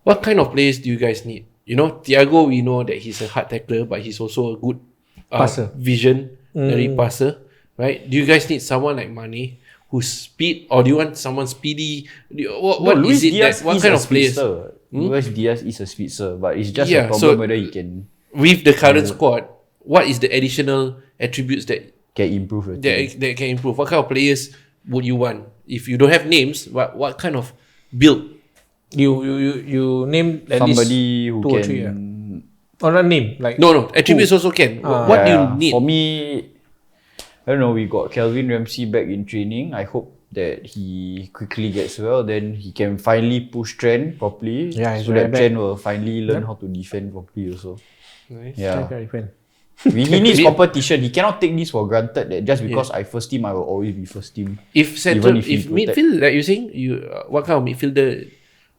What kind of players do you guys need? You know, Thiago, we know that he's a hard tackler, but he's also a good Passer. vision, very passer, right? Do you guys need someone like Mane who's speed, or do you want someone speedy? What Luis is it Diaz that? What is kind a of players? speedster. Luis Diaz is a speedster, but it's just Yeah, a problem so- whether he can With the current squad, what is the additional attributes that improve the team. that can improve? What kind of players would you want? If you don't have names, what kind of build? You name at Somebody least who 2 or can 3, or not name like No, attributes also can. What do you need? For me, I don't know, we got Calvin Ramsey back in training. I hope that he quickly gets well, then he can finally push Trent properly. Yeah, he's so very that bad. Trent will finally learn how to defend properly also. Nice. Yeah. Very fan. He needs competition. He cannot take this for granted that just because I first team, I will always be first team. If central, Even if he if protect- midfield, like you saying, what kind of midfielder?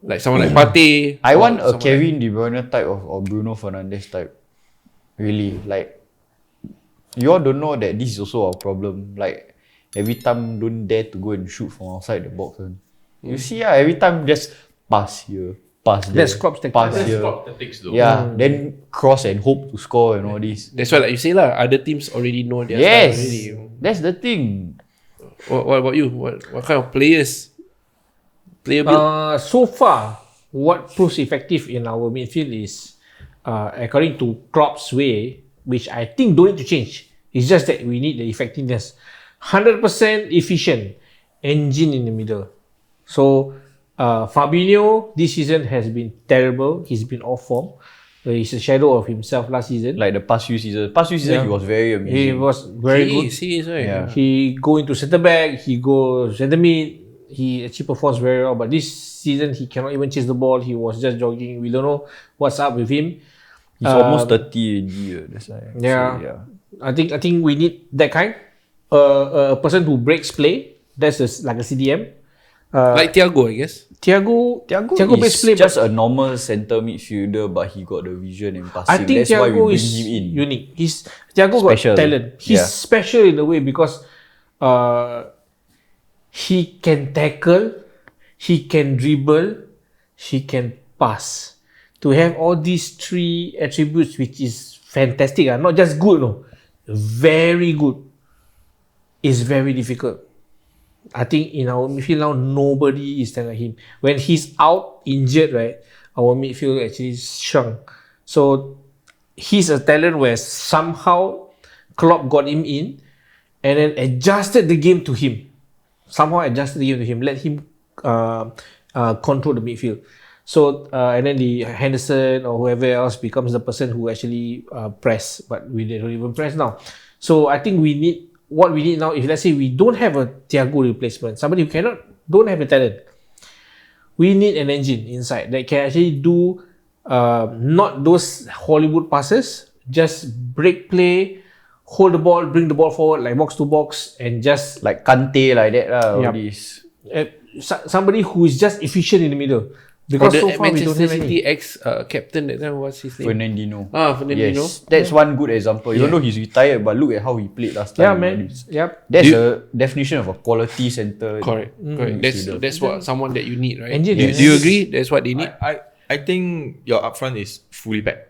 Like someone like Partey. I or want a someone Kevin De Bruyne type or Bruno Fernandes type. Really, like you all don't know that this is also our problem. Like every time don't dare to go and shoot from outside the box. You see, every time just pass here, pass there, That's Klopp's tactic. pass That's here. Tactics though. Yeah, then cross and hope to score and all this. That's why, like you say lah, other teams already know their style Yes, already. that's the thing. What about you? What kind of players? Player build? So far, what proves effective in our midfield is, according to Klopp's way, which I think don't need to change. It's just that we need the effectiveness. 100% efficient engine in the middle. So, Fabinho this season has been terrible. He's been off form. He's a shadow of himself last season. Like the past few seasons. He was very amazing. He was very good. He is right. Yeah. He go into centre back, he go centre mid, he actually performs very well. But this season he cannot even chase the ball. He was just jogging. We don't know what's up with him. He's almost 30 already. That's why. Yeah. So, yeah. I think we need that kind. A person who breaks play. That's like a CDM. Like Thiago, I guess. Thiago breaks is play, just but a normal centre midfielder, but he got the vision and passing. I think That's why we Thiago bring is him in. unique. Thiago Special. got talent. He's Yeah. special in a way because he can tackle, he can dribble, he can pass. To have all these 3 attributes, which is fantastic, not just good, no, very good, is very difficult. I think in our midfield now, nobody is like him. When he's out injured, right, our midfield actually shrunk. So he's a talent where somehow Klopp got him in and then adjusted the game to him. Let him control the midfield. So and then the Henderson or whoever else becomes the person who actually press, but we don't even press now. So I think what we need now, if let's say we don't have a Thiago replacement, somebody who don't have the talent, we need an engine inside that can actually do not those Hollywood passes, just break play, hold the ball, bring the ball forward like box to box, and just Like Kante, like that. All Yup. this. somebody who is just efficient in the middle. Because so far we don't Manchester have any. City ex captain that time, what's his name? Fernandinho. Fernandinho. Yes, that's one good example. Even though he's retired, but look at how he played last time. Yeah, All man. this. Yep. That's the definition of a quality centre. Correct. That's what someone that you need, right? Engine, Do yes. you agree? That's what they need. I think your upfront is fully back.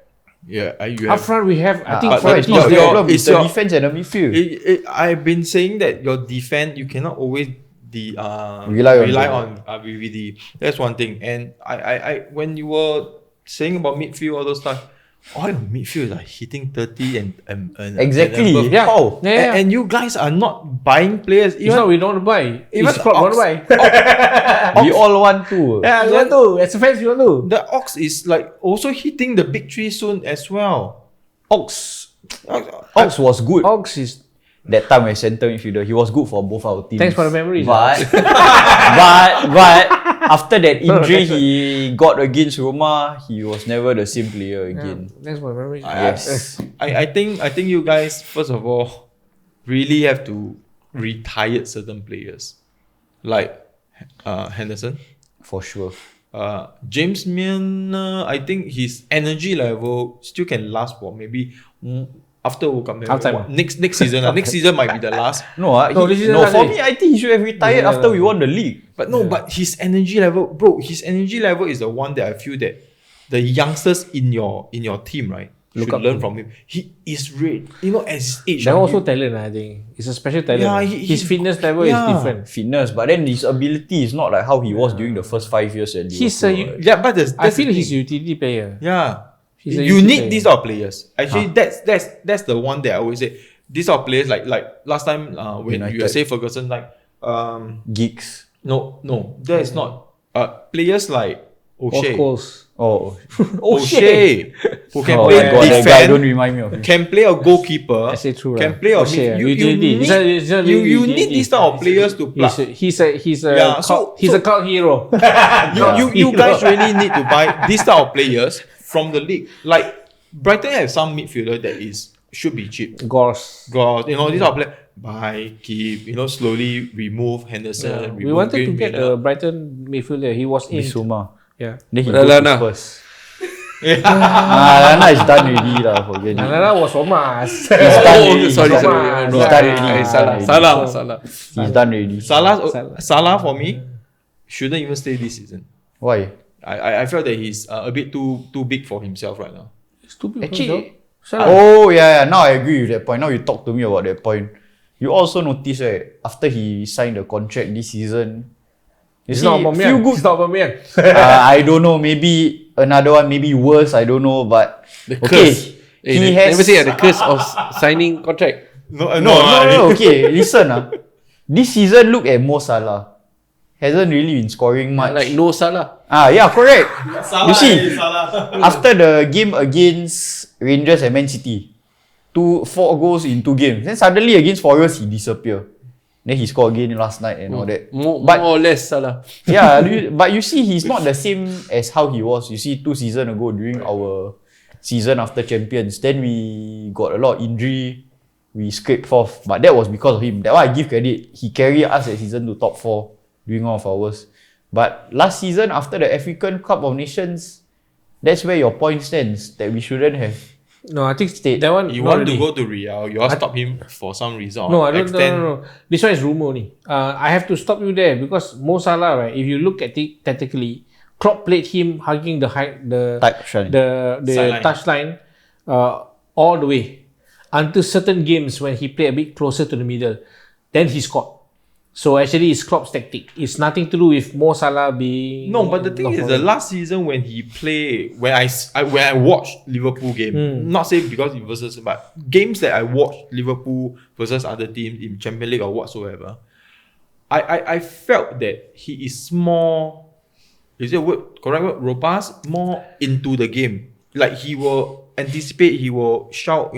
Yeah, you Up have. front we have, I think, but Upfront is it's not the your- problem. It's it's the your- defense and the midfield. I've been saying that your defense you cannot always Rely on VVD. That's one thing. And I when you were saying about midfield all those stuff, all your midfield are hitting 30 and Exactly. and above. Yeah. How? Yeah. And you guys are not buying players. It's not we don't buy. even It's Klopp don't Ox- buy. We all want to. Yeah, we want to. As a fans, we want to. the Ox is like also hitting the big 3 soon as well. Ox was good Ox is. that time as centre midfielder. He was good for both our teams. Thanks for the memories. But but after that injury he got against Roma, he was never the same player again. Thanks for the memories. Yes. I think you guys first of all really have to retire certain players like Henderson, For sure. James Milner. I think his energy level still can last for maybe after World Cup. Halftime. Next season. Next season might be the last. this is no, last for day. me, I think he should have retired after we won the league. But no, but his energy level, bro. His energy level is the one that I feel that the youngsters in your team, right, Look should up learn to. from him. He is great. You know, at his age. That right, also he- talent, I think. It's a special talent. Yeah, His fitness level is different. Fitness, but then his ability is not like how he was during the first 5 years at He's Liverpool. a, yeah, but I that's feel the he's a thing. utility player. Yeah. He's a You utility need player. these type of players. Actually, that's the one that I always say. These are players like last time when United. you say Ferguson, like Geeks. no, that is not players like Of O'Shea. course. Oh, O'Shea who can oh play my god, that guy don't defend, remind me of him. can play a goalkeeper, I say true. can play a O'Shea, mid- you utility. need, It's not you really need utility. these type of players to plug. He's a Yeah, he's a cult hero. You guys really need to buy these type of players from the league. Like Brighton have some midfielder that should be cheap. Gors. God, these type of players buy, keep, slowly remove Henderson. We remove wanted to Green get Miller. a Brighton midfielder. He was in. Bissouma. Yeah. Then he Lallana. go to Spurs. Lallana is done already lah, forget it. Nana was Omas. He's done already. sorry. He's No, done already. I He's salah. done already. Salah. He's done already. Salah for me shouldn't even stay this season. Why? I felt that he's a bit too big for himself right now. Stupid. Actually, Salah. oh yeah, now I agree with that point. Now you talk to me about that point. You also notice, right, after he signed the contract this season, you It's see, not few Aubameyang. good. It's not Aubameyang. I don't know, maybe another one, maybe worse, I don't know, but The okay, curse. he has Never say the curse of signing contract. no, okay, listen, this season look at Mo Salah. Hasn't really been scoring much. Like no Salah. Yeah, correct. You see, after the game against Rangers and Man City, 4 goals in 2 games. Then suddenly against Forest, he disappear. Then he scored again last night and all that. More But or less Salah. yeah, but you see, he's not the same as how he was. You see, 2 seasons ago during our season after champions, then we got a lot of injury. We scraped 4th, but that was because of him. That one I give credit. He carried us that season to top 4 during all of ours. But last season after the African Cup of Nations, that's where your point stands that we shouldn't have. No, I think Stayed. that one. You not want to really. go to Real, you all stop him for some reason. No, or I don't. extend. No. This one is rumor only. I have to stop you there because Mo Salah, right? If you look at it tactically, Klopp played him hugging the Touchline. the Sideline. touchline all the way until certain games when he played a bit closer to the middle, then he scored. So actually, it's Klopp's tactic. It's nothing to do with Mo Salah being. No, but the thing is, the last season when he played, when I watched Liverpool game, not say because it versus, but games that I watched Liverpool versus other teams in Champions League or whatsoever, I felt that he is more, is it a word, correct word, robust, more into the game. Like he will anticipate, he will shout,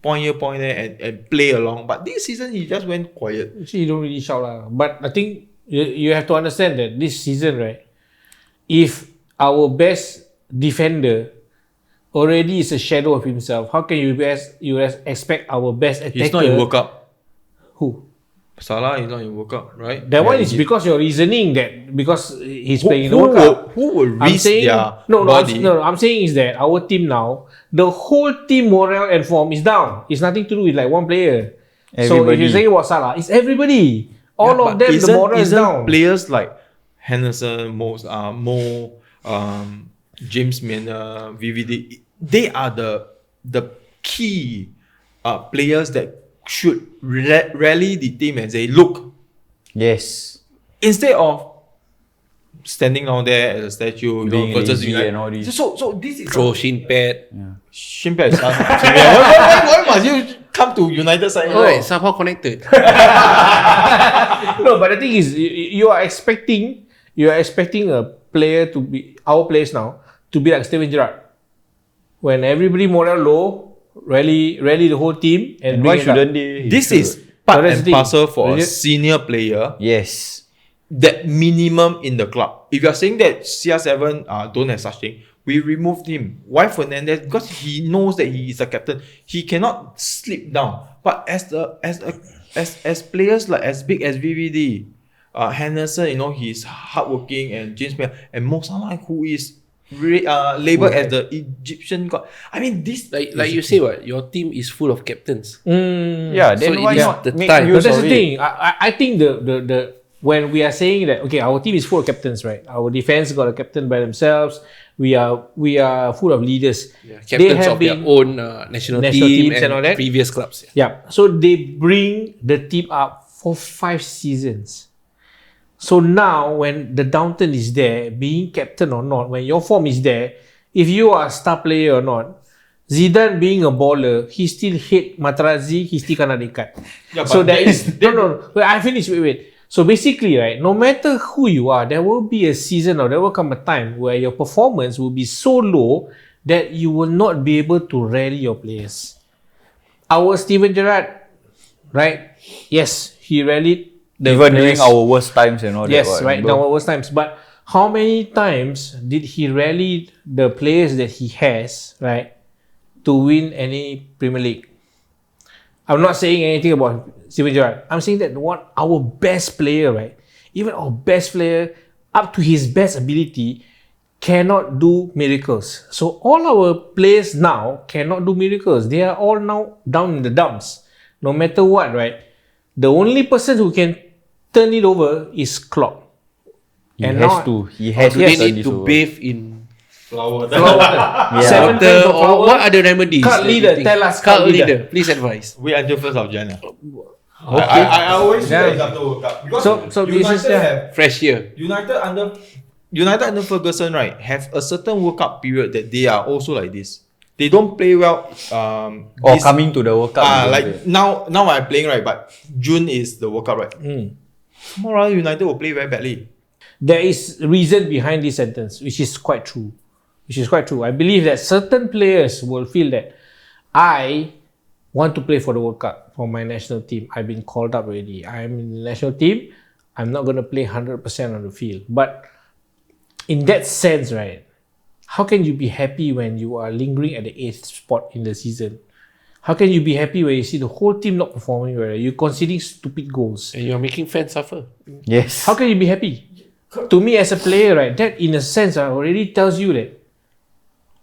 point here, point there, and play along. But this season he just went quiet. Actually, you don't really shout lah. But I think you have to understand that this season, right? If our best defender already is a shadow of himself, how can you expect our best attacker? He's not in World Cup. Who? Salah is not in World Cup, right? That one is because you're reasoning that because he's playing in the who World Cup. Who will I'm risk saying their no, body? I'm saying is that our team now, the whole team morale and form is down. It's nothing to do with like one player. So if Everybody. you're saying about Salah, it's everybody. All Yeah, of but them, the morale is isn't down. players like Henderson, Mo, James Milner, VVD, they are the key players that should rally the team and say, look, Yes. instead of standing down there as a statue, Being versus lazy United. and all this. So this is Throw shin pad. Shinpei is why must you come to United side? Alright, somehow connected. No, but the thing is, you are expecting a player to be our players now to be like Steven Gerrard. When everybody morale low, rally the whole team, and Why bring it up. shouldn't they? This Should. is part But that's and the thing. parcel for a Is it- senior player. Yes. That minimum in the club. If you are saying that CR7 don't have such thing, we removed him. Why Fernandez? Because he knows that he is a captain. He cannot slip down. But as players like as big as VVD, Henderson, he's hardworking, and James Milner and Mo Salah, who is labeled as the Egyptian god. I mean, this Like you say, what your team is full of captains. Yeah, then So why it is not the make time. No, use that's of the it? thing. I think the when we are saying that okay, our team is full of captains, right? Our defense got a captain by themselves. We are full of leaders. Yeah, captains of their own national team teams and all that. previous clubs. Yeah. So they bring the team up for 5 seasons. So now when the downturn is there, being captain or not, when your form is there, if you are a star player or not, Zidane being a baller, he still hate Materazzi, he still kena dekat. Yeah, So but there that is is- no. Wait, I finish. Wait. So basically, right, no matter who you are, there will be a season or there will come a time where your performance will be so low that you will not be able to rally your players. Our Steven Gerrard, right? Yes, he rallied the Even during players. our worst times and all that. Yes, what, right. In remember? our worst times. But how many times did he rally the players that he has, right, to win any Premier League? I'm not saying anything about Steven Gerrard. I'm saying that what our best player, right, even our best player, up to his best ability, cannot do miracles. So all our players now cannot do miracles. They are all now down in the dumps. No matter what, right? The only person who can turn it over is Klopp. He And has now- to. He has Do to they turn need this to over. bathe in flower. Yeah. 7 water times of or flour. what are the remedies? Cult that you leader, think? tell us, Cult cult leader. leader. Please advise. Wait until 1st of January. Okay. I always say Yeah. that it's after World Cup because So this United is the- have Fresh year. United under Ferguson, right, have a certain World Cup period that they are also like this. They don't play well. Or coming to the World Cup. you don't like play. now I'm playing, right, but June is the World Cup, right? Tomorrow United will play very badly. There is reason behind this sentence, which is quite true. I believe that certain players will feel that I want to play for the World Cup for my national team. I've been called up already. I'm in the national team. I'm not going to play 100% on the field. But in that sense, right, how can you be happy when you are lingering at the 8th spot in the season? How can you be happy when you see the whole team not performing well? You're conceding stupid goals. And you're making fans suffer. Yes. How can you be happy? To me as a player, right, that in a sense already tells you that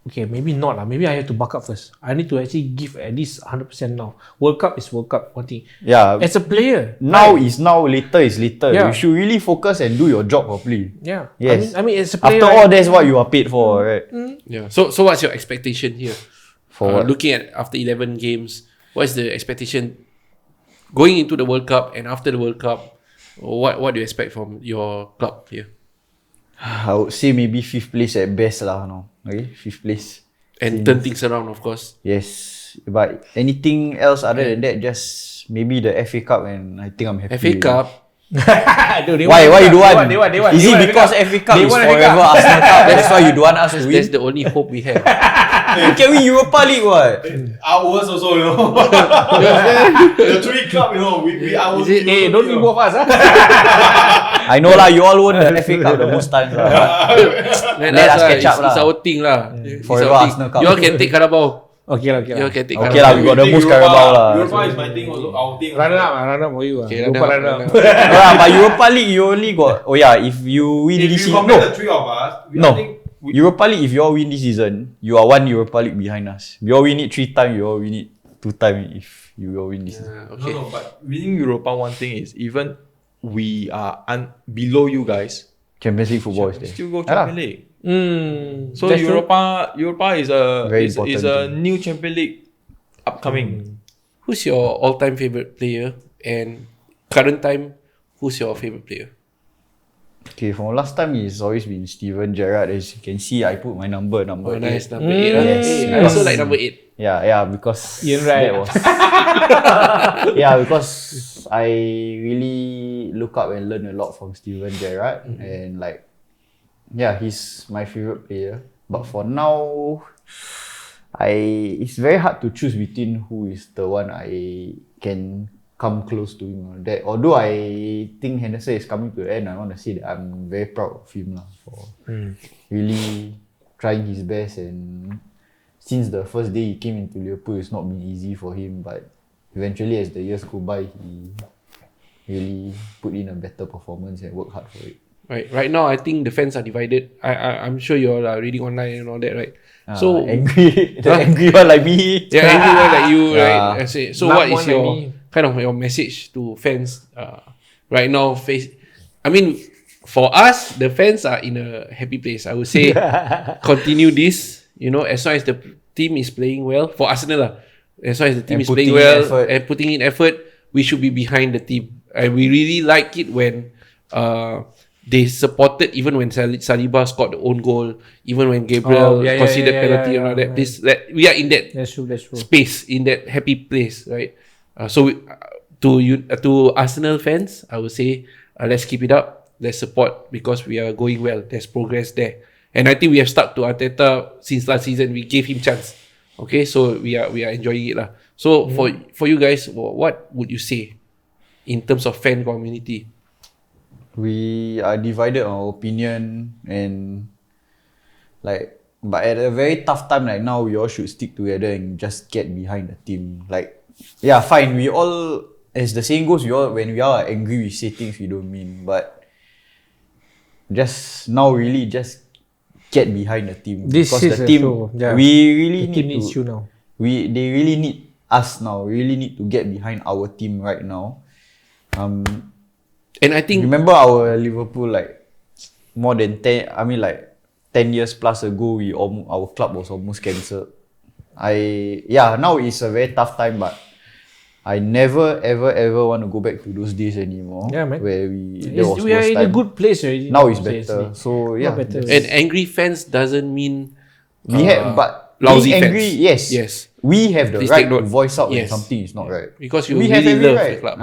okay, maybe not lah. Maybe I have to buck up first. I need to actually give at least 100% now. World Cup is World Cup, one thing. Yeah. As a player, Now is now, later is later. Yeah. You should really focus and do your job properly. yeah. Yes. I mean as a player, After all, that's what you are paid for, right? Yeah. So what's your expectation here? For what? Looking at after 11 games, what's the expectation going into the World Cup and after the World Cup? What do you expect from your club here? I would say maybe 5th place at best lah. No, okay, 5th place. And turn things around, of course. Yes, but anything else other than that, just maybe the FA Cup, and I think I'm happy. FA Cup. Why you don't want? Is it because FA Cup is forever Arsenal Cup? That's why you don't want us to win. That's the only hope we have. You can win Europa League, what? Ours also, you know. The 3 club, you know, we ours. Is it- Hey, don't be both us, I know lah, you all won the FA Cup the most times lah. Let Let us us catch up It's lah. our thing lah. It's Forever our thing. Arsenal Cup. You all can take Carabao. Okay lah. You all can take Okay lah, we got the most Carabao lah. Europa is my thing also, our thing. Run up for you. Okay, Lupa run run up. up. No lah, but Europa League you only got. Oh yeah, if you win If this you season, compare no, the 3 of us, no. I think Europa League, if you all win this season, you are 1 Europa League behind us. We all win it 3 times, you all win it 2 times if you all win this season. Okay. No, but winning Europa, one thing is even we are below you guys, Champions League football is we there. still go Yeah lah. Champions League. So So Europa is a Very is important a thing. new Champions League upcoming. Who's your all-time favorite player? And current time, who's your favorite player? Okay, from last time it's always been Steven Gerrard. As you can see, I put my number Oh, 8. nice. Number 8. Huh? Yes, Hey, I yes. also like number 8. Yeah, because Ian Wright. that was because I really look up and learn a lot from Steven Gerrard, and like, yeah, he's my favorite player. But for now, it's very hard to choose between who is the one I can come close to him. That although I think Henderson is coming to the end, I want to say that I'm very proud of him lah for really trying his best, and since the first day he came into Liverpool, it's not been easy for him, but eventually as the years go by, he really put in a better performance and worked hard for it. Right now, I think the fans are divided. I'm sure you all are reading online and all that, right? So angry, the angry one like me. yeah, everyone like you, Yeah. right? I say, so Not what is one like your me. kind of your message to fans right now? I mean, for us, the fans are in a happy place. I would say continue this. You know, as long as the team is playing well for Arsenal, as long as the team And is playing putting in well effort. and putting in effort, we should be behind the team. And we really like it when they supported even when Saliba scored the own goal, even when Gabriel conceded penalty and all that. We are in that That's true. space, in that happy place, right? To Arsenal fans, I would say let's keep it up. Let's support because we are going well. There's progress there, and I think we have stuck to Arteta since last season. We gave him chance. Okay, so we are enjoying it lah. So for you guys, what would you say in terms of fan community? We are divided on our opinion and like, but at a very tough time like now, we all should stick together and just get behind the team. Like, yeah, fine. We all, as the saying goes, when we are angry, we say things we don't mean. But just now, really, just get behind the team. This because is the a team, show, yeah. we really The team need needs to. you now. They really need us now. We really need to get behind our team right now. And I think Remember our Liverpool, like more than 10 years plus ago, our club was almost cancelled. Now it's a very tough time, but I never ever want to go back to those days anymore. Yeah, man. Where We are in a good place already. Now it's seriously. better. So yeah, better. and angry fans doesn't mean we have, but lousy being angry, fans. yes, we have the Please right take note. to voice out when Yes. something is not right. because you We have really every love right. the club.